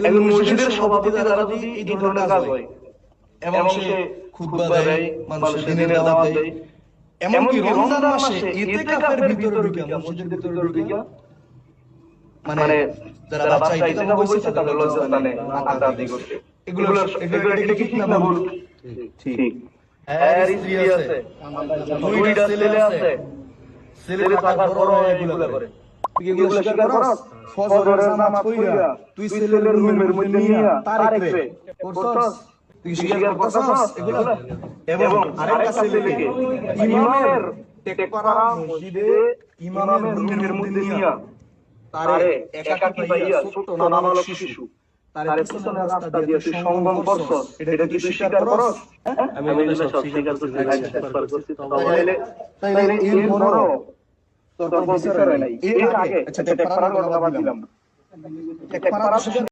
একজন মসজিদের সভাপতি দ্বারা যদি এই ধরনের কাজ হয় এবং সে খুতবা দেয়, মানুষের দিনের দাওয়াত দেয়, এমনকি রমজান মাসে ইতিকাফের ভিতরে ঢুকে, মসজিদের ভিতরে ঢুকে মানে যারা বাচ্চা ইতিকাফ বসেছে তাদের লজ্জাস্থানে আত্মহত্যা করছে, এগুলো এটা কি ঠিক না ভুল? ঠিক। এর স্ত্রী আছে, দুইটা ছেলে আছে, ছেলে থাকার পরও এগুলো করে। তুই এগুলো স্বীকার করস? ফজরের নামাজ পড়িয়া তুই ছেলের রুমের মধ্যে নিয়া তারেক রে করছস? তুই স্বীকার করছস এগুলো? এবং আরেকটা ছেলেকে ইমামের টেকপাড়া মসজিদে ইমামের রুমের মধ্যে নিয়া তারে একাকী পাইয়া ছোট্ট নাবালক শিশু তারে পিছনের রাস্তা দিয়ে তুই সঙ্গম করছস, এটা কি তুই স্বীকার করস? আমি এগুলো সব স্বীকার করছি। তাহলে এর বড় তোর বিচার হয় নাই। এর আগে আচ্ছা টেকপাড়ার কথা বাদ দিলাম, টেকপাড়া